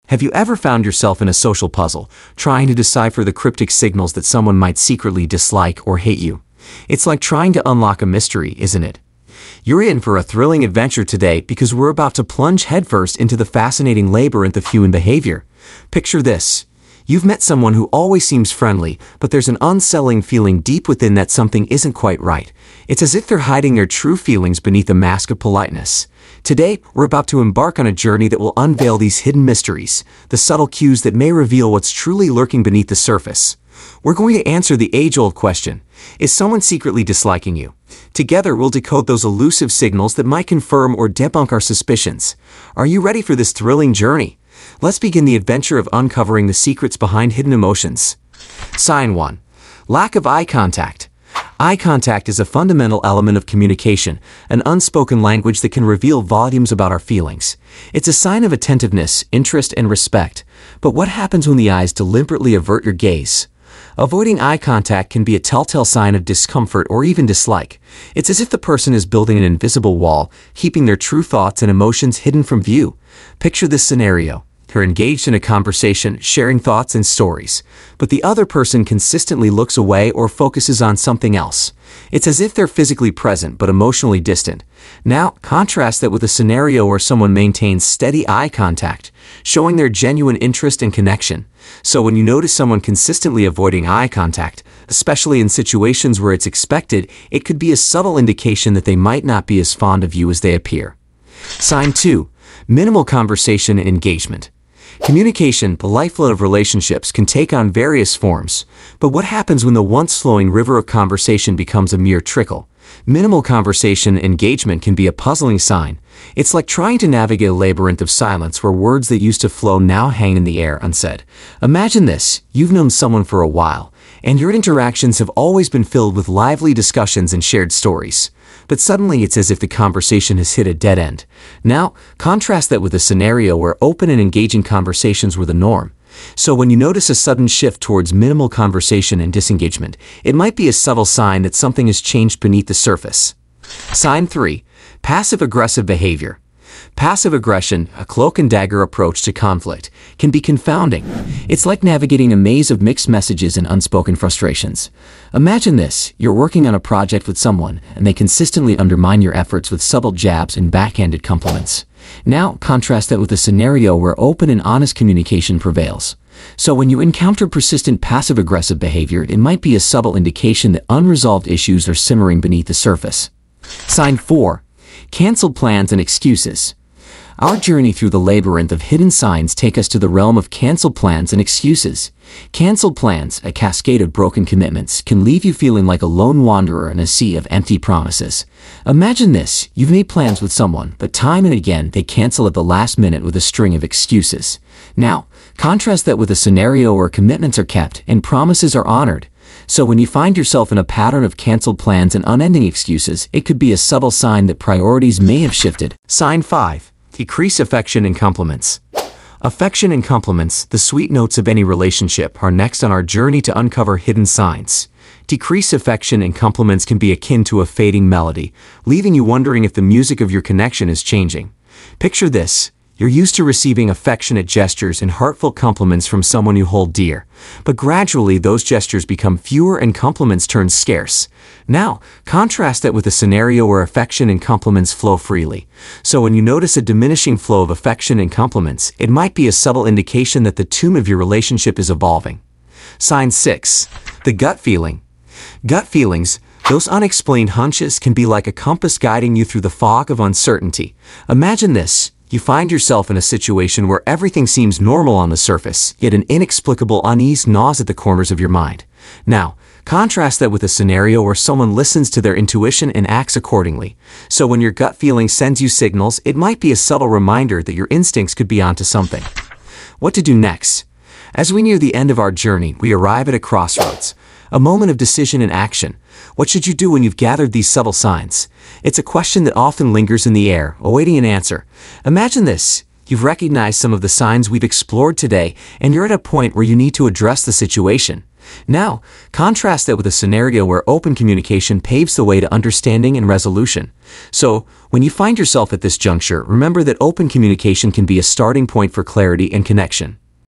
Have you ever found yourself in a social puzzle, trying to decipher the cryptic signals that someone might secretly dislike or hate you? It's like trying to unlock a mystery, isn't it? You're in for a thrilling adventure today because we're about to plunge headfirst into the fascinating labyrinth of human behavior. Picture this. You've met someone who always seems friendly, but there's an unsettling feeling deep within that something isn't quite right. It's as if they're hiding their true feelings beneath a mask of politeness. Today, we're about to embark on a journey that will unveil these hidden mysteries, the subtle cues that may reveal what's truly lurking beneath the surface. We're going to answer the age-old question: is someone secretly disliking you? Together, we'll decode those elusive signals that might confirm or debunk our suspicions. Are you ready for this thrilling journey? Let's begin the adventure of uncovering the secrets behind hidden emotions. Sign 1. Lack of eye contact. Eye contact is a fundamental element of communication, an unspoken language that can reveal volumes about our feelings. It's a sign of attentiveness, interest, and respect. But what happens when the eyes deliberately avert your gaze? Avoiding eye contact can be a telltale sign of discomfort or even dislike. It's as if the person is building an invisible wall, keeping their true thoughts and emotions hidden from view. Picture this scenario. You're engaged in a conversation, sharing thoughts and stories, but the other person consistently looks away or focuses on something else. It's as if they're physically present but emotionally distant. Now, contrast that with a scenario where someone maintains steady eye contact, showing their genuine interest and connection. So when you notice someone consistently avoiding eye contact, especially in situations where it's expected, it could be a subtle indication that they might not be as fond of you as they appear. Sign 2. Minimal conversation and engagement. Communication, the lifeblood of relationships, can take on various forms. But what happens when the once-flowing river of conversation becomes a mere trickle? Minimal conversation and engagement can be a puzzling sign. It's like trying to navigate a labyrinth of silence where words that used to flow now hang in the air unsaid. Imagine this. You've known someone for a while, and your interactions have always been filled with lively discussions and shared stories. But suddenly it's as if the conversation has hit a dead end. Now, contrast that with a scenario where open and engaging conversations were the norm. So when you notice a sudden shift towards minimal conversation and disengagement, it might be a subtle sign that something has changed beneath the surface. Sign 3. Passive-aggressive behavior. Passive aggression, a cloak-and-dagger approach to conflict, can be confounding. It's like navigating a maze of mixed messages and unspoken frustrations. Imagine this. You're working on a project with someone, and they consistently undermine your efforts with subtle jabs and backhanded compliments. Now, contrast that with a scenario where open and honest communication prevails. So when you encounter persistent passive-aggressive behavior, it might be a subtle indication that unresolved issues are simmering beneath the surface. Sign 4. Canceled plans and excuses. Our journey through the labyrinth of hidden signs take us to the realm of canceled plans and excuses. Canceled plans, a cascade of broken commitments, can leave you feeling like a lone wanderer in a sea of empty promises. Imagine this. You've made plans with someone, but time and again they cancel at the last minute with a string of excuses. Now, contrast that with a scenario where commitments are kept and promises are honored. So when you find yourself in a pattern of canceled plans and unending excuses, it could be a subtle sign that priorities may have shifted. Sign 5. Decrease affection and compliments. Affection and compliments, the sweet notes of any relationship, are next on our journey to uncover hidden signs. Decreased affection and compliments can be akin to a fading melody, leaving you wondering if the music of your connection is changing. Picture this. You're used to receiving affectionate gestures and heartfelt compliments from someone you hold dear. But gradually, those gestures become fewer and compliments turn scarce. Now, contrast that with a scenario where affection and compliments flow freely. So when you notice a diminishing flow of affection and compliments, it might be a subtle indication that the tomb of your relationship is evolving. Sign 6. The gut feeling. Gut feelings, those unexplained hunches, can be like a compass guiding you through the fog of uncertainty. Imagine this. You find yourself in a situation where everything seems normal on the surface, yet an inexplicable unease gnaws at the corners of your mind. Now, contrast that with a scenario where someone listens to their intuition and acts accordingly. So when your gut feeling sends you signals, it might be a subtle reminder that your instincts could be onto something. What to do next? As we near the end of our journey, we arrive at a crossroads. A moment of decision and action. What should you do when you've gathered these subtle signs? It's a question that often lingers in the air, awaiting an answer. Imagine this. You've recognized some of the signs we've explored today, and you're at a point where you need to address the situation. Now, contrast that with a scenario where open communication paves the way to understanding and resolution. So, when you find yourself at this juncture, remember that open communication can be a starting point for clarity and connection.